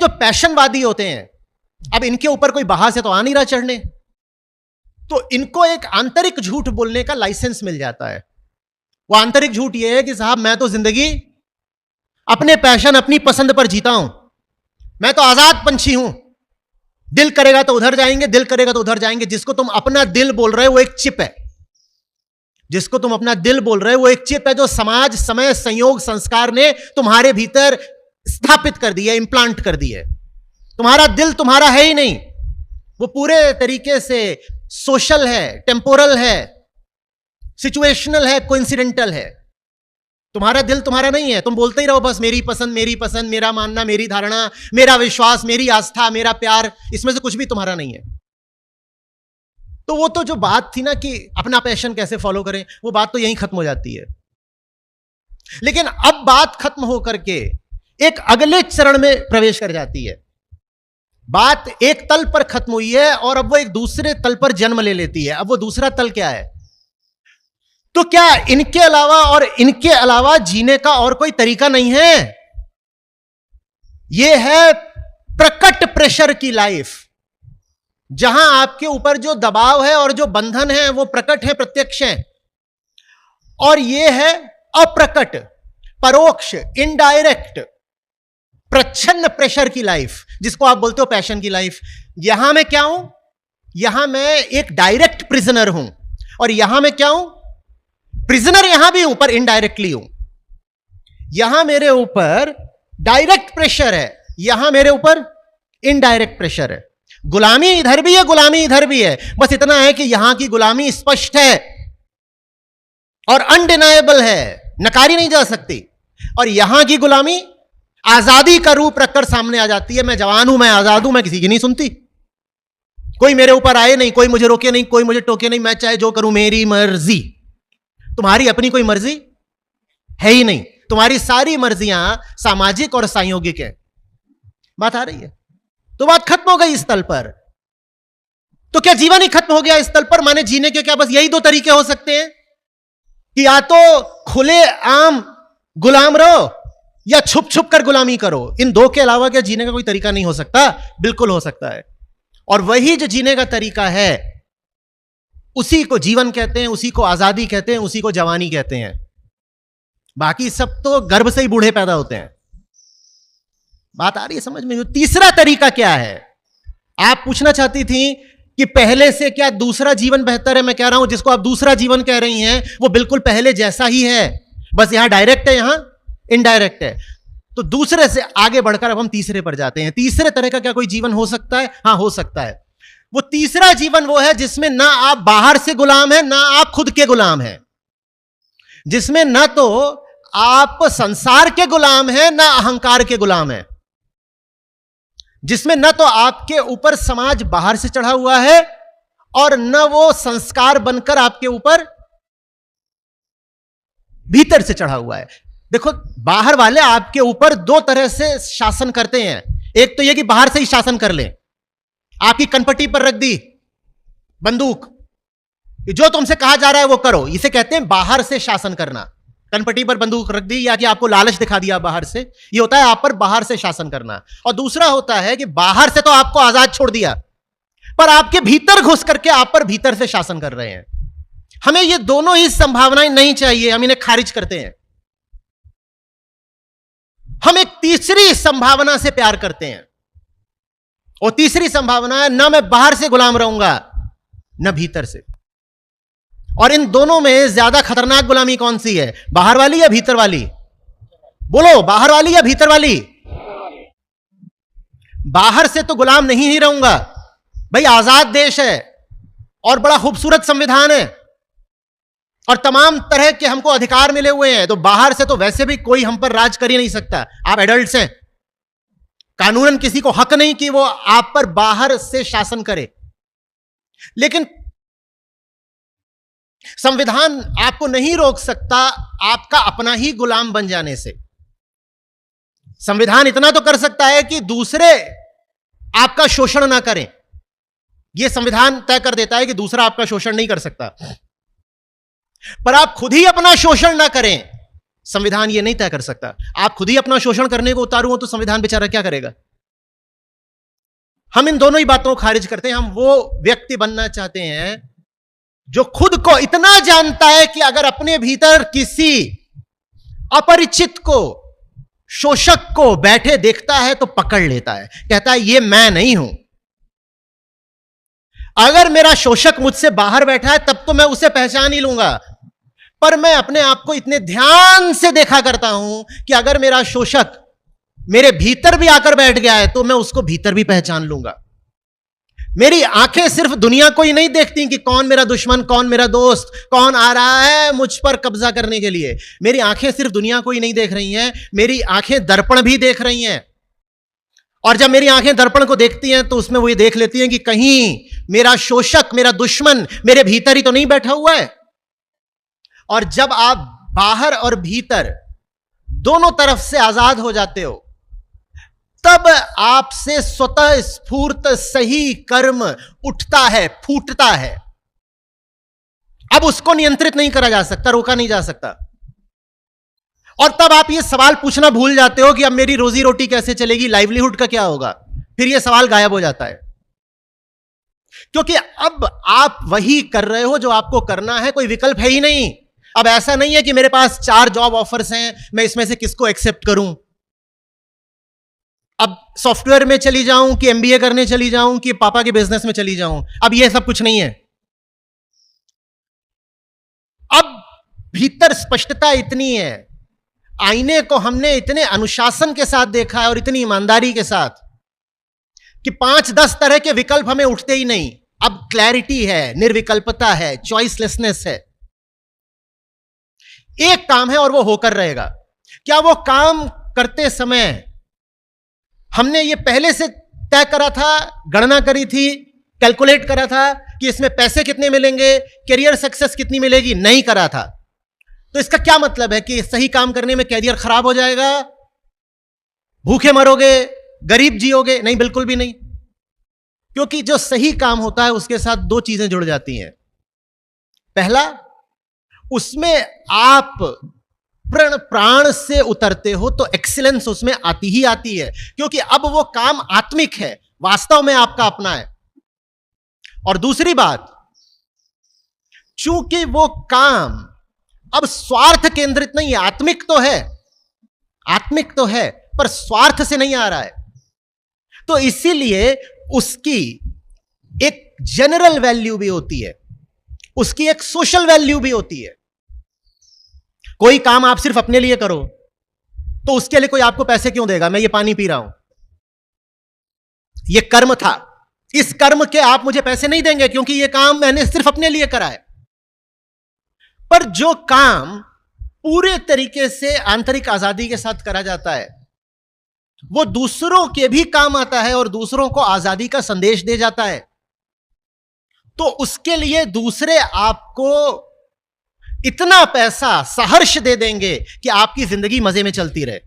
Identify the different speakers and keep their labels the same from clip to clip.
Speaker 1: जो पैशनवादी होते हैं, अब इनके ऊपर कोई बाहर से तो आ नहीं रहा चढ़ने, तो इनको एक आंतरिक झूठ बोलने का लाइसेंस मिल जाता है। वो आंतरिक झूठ ये है कि साहब मैं तो जिंदगी अपने पैशन, अपनी पसंद पर जीता हूं, मैं तो आजाद पंछी हूं, दिल करेगा तो उधर जाएंगे, दिल करेगा तो उधर जाएंगे। जिसको तुम अपना दिल बोल रहे हो वो एक चिप है, जिसको तुम अपना दिल बोल रहे हो वो एक चिप है जो समाज, समय, संयोग, संस्कार ने तुम्हारे भीतर स्थापित कर दी है, इंप्लांट कर दी है। तुम्हारा दिल तुम्हारा है ही नहीं, वो पूरे तरीके से सोशल है, टेम्पोरल है, सिचुएशनल है, कोइंसिडेंटल है। तुम्हारा दिल तुम्हारा नहीं है। तुम बोलते ही रहो बस मेरी पसंद, मेरा मानना, मेरी धारणा, मेरा विश्वास, मेरी आस्था, मेरा प्यार, इसमें से कुछ भी तुम्हारा नहीं है। तो वो तो जो बात थी ना कि अपना पैशन कैसे फॉलो करें, वो बात तो यहीं खत्म हो जाती है। लेकिन अब बात खत्म होकर के एक अगले चरण में प्रवेश कर जाती है। बात एक तल पर खत्म हुई है और अब वो एक दूसरे तल पर जन्म ले लेती है। अब वो दूसरा तल क्या है? तो क्या इनके अलावा जीने का और कोई तरीका नहीं है? यह है प्रकट प्रेशर की लाइफ, जहां आपके ऊपर जो दबाव है और जो बंधन है वो प्रकट है, प्रत्यक्ष है। और यह है अप्रकट, परोक्ष, इनडायरेक्ट, प्रच्छन्न प्रेशर की लाइफ, जिसको आप बोलते हो पैशन की लाइफ। यहां मैं क्या हूं? यहां मैं एक डायरेक्ट प्रिजनर हूं। और यहां मैं क्या हूं? प्रिजनर यहां भी हूं पर इनडायरेक्टली हूं। यहां मेरे ऊपर डायरेक्ट प्रेशर है, यहां मेरे ऊपर इनडायरेक्ट प्रेशर है। गुलामी इधर भी है, गुलामी इधर भी है। बस इतना है कि यहां की गुलामी स्पष्ट है और अनडिनाएबल है, नकारी नहीं जा सकती। और यहां की गुलामी आजादी का रूप रखकर सामने आ जाती है। मैं जवान हूं, मैं आजाद हूं, मैं किसी की नहीं सुनती, कोई मेरे ऊपर आए नहीं, कोई मुझे रोके नहीं, कोई मुझे टोके नहीं, मैं चाहे जो करूं मेरी मर्जी। तुम्हारी अपनी कोई मर्जी है ही नहीं। तुम्हारी सारी मर्जियां सामाजिक और सांयोगिक है। बात आ रही है? तो बात खत्म हो गई इस तल पर। तो क्या जीवन ही खत्म हो गया इस तल पर? माने जीने के क्या बस यही दो तरीके हो सकते हैं कि या तो खुले आम गुलाम रहो या छुप छुप कर गुलामी करो। इन दो के अलावा क्या जीने का कोई तरीका नहीं हो सकता? बिल्कुल हो सकता है। और वही जो जीने का तरीका है उसी को जीवन कहते हैं, उसी को आजादी कहते हैं, उसी को जवानी कहते हैं। बाकी सब तो गर्भ से ही बूढ़े पैदा होते हैं। बात आ रही है समझ में? तीसरा तरीका क्या है? आप पूछना चाहती थी कि पहले से क्या दूसरा जीवन बेहतर है। मैं कह रहा हूं जिसको आप दूसरा जीवन कह रही हैं वो बिल्कुल पहले जैसा ही है, बस यहां डायरेक्ट है, यहां इनडायरेक्ट है। तो दूसरे से आगे बढ़कर अब हम तीसरे पर जाते हैं। तीसरे तरह का क्या कोई जीवन हो सकता है? हां, हो सकता है। वो तीसरा जीवन वो है जिसमें ना आप बाहर से गुलाम हैं, ना आप खुद के गुलाम हैं, जिसमें ना तो आप संसार के गुलाम हैं, ना अहंकार के गुलाम हैं, जिसमें न तो आपके ऊपर समाज बाहर से चढ़ा हुआ है और न वो संस्कार बनकर आपके ऊपर भीतर से चढ़ा हुआ है। देखो, बाहर वाले आपके ऊपर दो तरह से शासन करते हैं। एक तो यह कि बाहर से ही शासन कर लें, आपकी कनपट्टी पर रख दी बंदूक, जो तुमसे कहा जा रहा है वो करो, इसे कहते हैं बाहर से शासन करना। कनपट्टी पर बंदूक रख दी या कि आपको लालच दिखा दिया बाहर से, ये होता है आप पर बाहर से शासन करना। और दूसरा होता है कि बाहर से तो आपको आजाद छोड़ दिया पर आपके भीतर घुस करके आप पर भीतर से शासन कर रहे हैं। हमें ये दोनों ही संभावनाएं नहीं चाहिए, हम इन्हें खारिज करते हैं। हम एक तीसरी संभावना से प्यार करते हैं, और तीसरी संभावना है ना मैं बाहर से गुलाम रहूंगा ना भीतर से। और इन दोनों में ज्यादा खतरनाक गुलामी कौन सी है? बाहर वाली या भीतर वाली? बोलो, बाहर वाली या भीतर वाली? बाहर से तो गुलाम नहीं ही रहूंगा भाई, आजाद देश है और बड़ा खूबसूरत संविधान है और तमाम तरह के हमको अधिकार मिले हुए हैं, तो बाहर से तो वैसे भी कोई हम पर राज कर ही नहीं सकता। आप एडल्ट्स हैं, कानूनन किसी को हक नहीं कि वो आप पर बाहर से शासन करे। लेकिन संविधान आपको नहीं रोक सकता आपका अपना ही गुलाम बन जाने से। संविधान इतना तो कर सकता है कि दूसरे आपका शोषण ना करें। यह संविधान तय कर देता है कि दूसरा आपका शोषण नहीं कर सकता, पर आप खुद ही अपना शोषण ना करें, संविधान यह नहीं तय कर सकता। आप खुद ही अपना शोषण करने को उतारू हो तो संविधान बेचारा क्या करेगा? हम इन दोनों ही बातों को खारिज करते हैं। हम वो व्यक्ति बनना चाहते हैं जो खुद को इतना जानता है कि अगर अपने भीतर किसी अपरिचित को, शोषक को बैठे देखता है तो पकड़ लेता है, कहता है ये मैं नहीं हूं। अगर मेरा शोषक मुझसे बाहर बैठा है तब तो मैं उसे पहचान ही लूंगा, पर मैं अपने आप को इतने ध्यान से देखा करता हूं कि अगर मेरा शोषक मेरे भीतर भी आकर बैठ गया है तो मैं उसको भीतर भी पहचान लूंगा। मेरी आंखें सिर्फ दुनिया को ही नहीं देखती कि कौन मेरा दुश्मन, कौन मेरा दोस्त, कौन आ रहा है मुझ पर कब्जा करने के लिए। मेरी आंखें सिर्फ दुनिया को ही नहीं देख रही हैं, मेरी आंखें दर्पण भी देख रही हैं। और जब मेरी आंखें दर्पण को देखती हैं तो उसमें वो ये देख लेती हैं कि कहीं मेरा शोषक, मेरा दुश्मन मेरे भीतर ही तो नहीं बैठा हुआ है। और जब आप बाहर और भीतर दोनों तरफ से आजाद हो जाते हो तब आपसे स्वतः स्फूर्त सही कर्म उठता है, फूटता है। अब उसको नियंत्रित नहीं करा जा सकता, रोका नहीं जा सकता। और तब आप ये सवाल पूछना भूल जाते हो कि अब मेरी रोजी रोटी कैसे चलेगी, लाइवलीहुड का क्या होगा। फिर ये सवाल गायब हो जाता है, क्योंकि अब आप वही कर रहे हो जो आपको करना है, कोई विकल्प है ही नहीं। अब ऐसा नहीं है कि मेरे पास 4 जॉब ऑफर्स हैं, मैं इसमें से किसको एक्सेप्ट करूं। अब सॉफ्टवेयर में चली जाऊं कि एमबीए करने चली जाऊं कि पापा के बिजनेस में चली जाऊं, अब यह सब कुछ नहीं है। अब भीतर स्पष्टता इतनी है, आईने को हमने इतने अनुशासन के साथ देखा है और इतनी ईमानदारी के साथ कि 5-10 तरह के विकल्प हमें उठते ही नहीं। अब क्लैरिटी है, निर्विकल्पता है, चॉइसलेसनेस है। एक काम है और वो होकर रहेगा। क्या वो काम करते समय हमने ये पहले से तय करा था, गणना करी थी, कैलकुलेट करा था कि इसमें पैसे कितने मिलेंगे, करियर सक्सेस कितनी मिलेगी? नहीं करा था। तो इसका क्या मतलब है कि सही काम करने में करियर खराब हो जाएगा, भूखे मरोगे, गरीब जियोगे? नहीं, बिल्कुल भी नहीं। क्योंकि जो सही काम होता है उसके साथ 2 चीजें जुड़ जाती हैं। पहला, उसमें आप प्राण से उतरते हो तो एक्सीलेंस उसमें आती ही आती है, क्योंकि अब वो काम आत्मिक है, वास्तव में आपका अपना है। और दूसरी बात, चूंकि वो काम अब स्वार्थ केंद्रित नहीं है, आत्मिक तो है पर स्वार्थ से नहीं आ रहा है, तो इसीलिए उसकी एक जनरल वैल्यू भी होती है, उसकी एक सोशल वैल्यू भी होती है। कोई काम आप सिर्फ अपने लिए करो तो उसके लिए कोई आपको पैसे क्यों देगा? मैं ये पानी पी रहा हूं, ये कर्म था, इस कर्म के आप मुझे पैसे नहीं देंगे क्योंकि ये काम मैंने सिर्फ अपने लिए करा है। पर जो काम पूरे तरीके से आंतरिक आजादी के साथ करा जाता है वो दूसरों के भी काम आता है और दूसरों को आजादी का संदेश दे जाता है, तो उसके लिए दूसरे आपको इतना पैसा सहर्ष दे देंगे कि आपकी जिंदगी मजे में चलती रहे,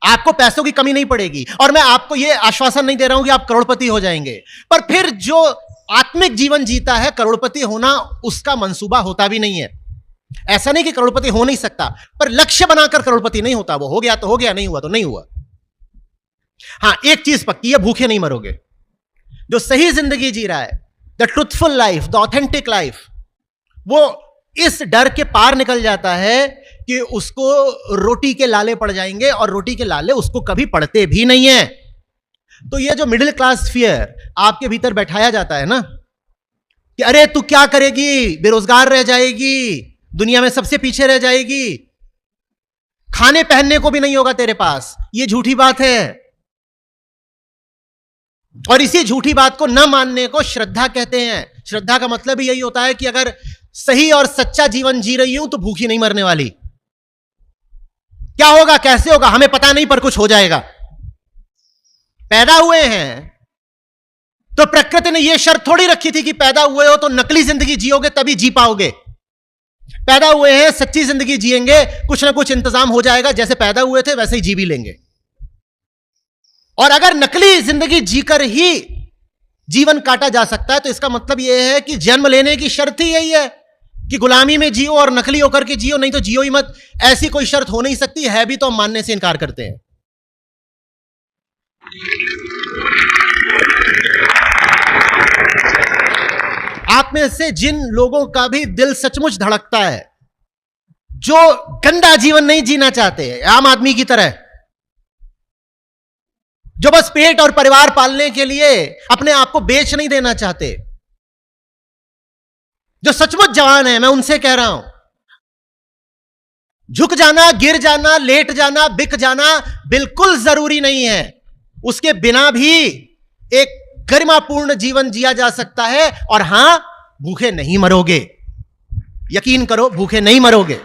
Speaker 1: आपको पैसों की कमी नहीं पड़ेगी। और मैं आपको यह आश्वासन नहीं दे रहा हूं कि आप करोड़पति हो जाएंगे, पर फिर जो आत्मिक जीवन जीता है, करोड़पति होना उसका मंसूबा होता भी नहीं है। ऐसा नहीं कि करोड़पति हो नहीं सकता, पर लक्ष्य बनाकर करोड़पति नहीं होता। वो हो गया तो हो गया, नहीं हुआ तो नहीं हुआ। हां, एक चीज पक्की है, भूखे नहीं मरोगे। जो सही जिंदगी जी रहा है, the truthful life, the authentic life, वो इस डर के पार निकल जाता है कि उसको रोटी के लाले पड़ जाएंगे, और रोटी के लाले उसको कभी पड़ते भी नहीं है। तो ये जो मिडिल क्लास फियर आपके भीतर बैठाया जाता है ना कि अरे तू क्या करेगी, बेरोजगार रह जाएगी, दुनिया में सबसे पीछे रह जाएगी, खाने पहनने को भी नहीं होगा तेरे पास, ये झूठी बात है। और इसी झूठी बात को न मानने को श्रद्धा कहते हैं। श्रद्धा का मतलब ही यही होता है कि अगर सही और सच्चा जीवन जी रही हूं तो भूखी नहीं मरने वाली। क्या होगा, कैसे होगा, हमें पता नहीं, पर कुछ हो जाएगा। पैदा हुए हैं तो प्रकृति ने यह शर्त थोड़ी रखी थी कि पैदा हुए हो तो नकली जिंदगी जियोगे तभी जी पाओगे। पैदा हुए हैं, सच्ची जिंदगी जिएंगे, कुछ ना कुछ इंतजाम हो जाएगा, जैसे पैदा हुए थे वैसे ही जी भी लेंगे। और अगर नकली जिंदगी जीकर ही जीवन काटा जा सकता है तो इसका मतलब यह है कि जन्म लेने की शर्त ही यही है कि गुलामी में जियो और नकली होकर के जियो, नहीं तो जियो ही मत। ऐसी कोई शर्त हो नहीं सकती, है भी तो हम मानने से इनकार करते हैं। आप में से जिन लोगों का भी दिल सचमुच धड़कता है, जो गंदा जीवन नहीं जीना चाहते आम आदमी की तरह, जो बस पेट और परिवार पालने के लिए अपने आप को बेच नहीं देना चाहते, जो सचमुच जवान है, मैं उनसे कह रहा हूं, झुक जाना, गिर जाना, लेट जाना, बिक जाना बिल्कुल जरूरी नहीं है। उसके बिना भी एक गरिमापूर्ण जीवन जिया जा सकता है। और हां, भूखे नहीं मरोगे, यकीन करो, भूखे नहीं मरोगे।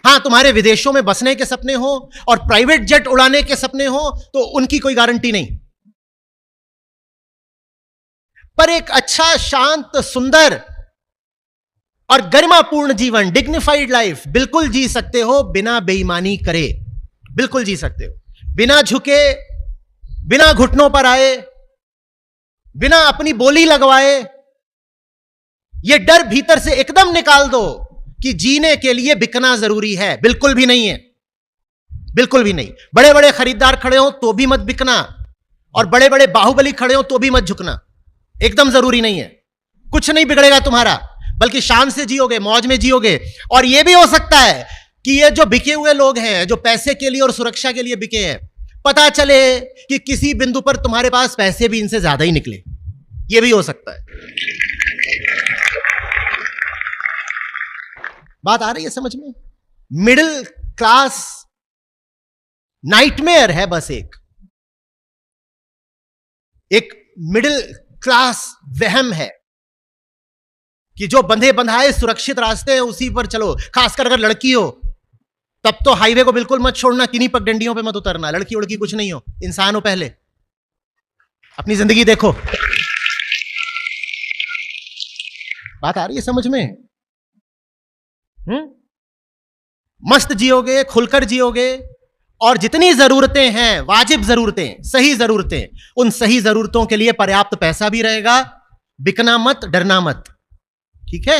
Speaker 1: हां, तुम्हारे विदेशों में बसने के सपने हो और प्राइवेट जेट उड़ाने के सपने हो तो उनकी कोई गारंटी नहीं, पर एक अच्छा, शांत, सुंदर और गरिमापूर्ण जीवन, डिग्निफाइड लाइफ बिल्कुल जी सकते हो, बिना बेईमानी करे, बिल्कुल जी सकते हो, बिना झुके, बिना घुटनों पर आए, बिना अपनी बोली लगवाए। यह डर भीतर से एकदम निकाल दो कि जीने के लिए बिकना जरूरी है। बिल्कुल भी नहीं है, बिल्कुल भी नहीं। बड़े बड़े खरीदार खड़े हो तो भी मत बिकना, और बड़े बड़े बाहुबली खड़े हो तो भी मत झुकना, एकदम जरूरी नहीं है। कुछ नहीं बिगड़ेगा तुम्हारा, बल्कि शान से जियोगे, मौज में जियोगे। और यह भी हो सकता है कि ये जो बिके हुए लोग हैं, जो पैसे के लिए और सुरक्षा के लिए बिके हैं, पता चले कि किसी बिंदु पर तुम्हारे पास पैसे भी इनसे ज्यादा ही निकले, यह भी हो सकता है। बात आ रही है समझ में? मिडिल क्लास नाइटमेयर है बस एक मिडिल क्लास वहम है कि जो बंधे बंधाए सुरक्षित रास्ते हैं उसी पर चलो। खासकर अगर लड़की हो तब तो हाईवे को बिल्कुल मत छोड़ना, किन्हीं पगडंडियों पे मत उतरना। लड़की उड़की कुछ नहीं हो, इंसान हो, पहले अपनी जिंदगी देखो। बात आ रही है समझ में? मस्त जियोगे, खुलकर जियोगे, और जितनी जरूरतें हैं, वाजिब जरूरतें, सही जरूरतें, उन सही जरूरतों के लिए पर्याप्त पैसा भी रहेगा। बिकना मत, डरना मत, ठीक है?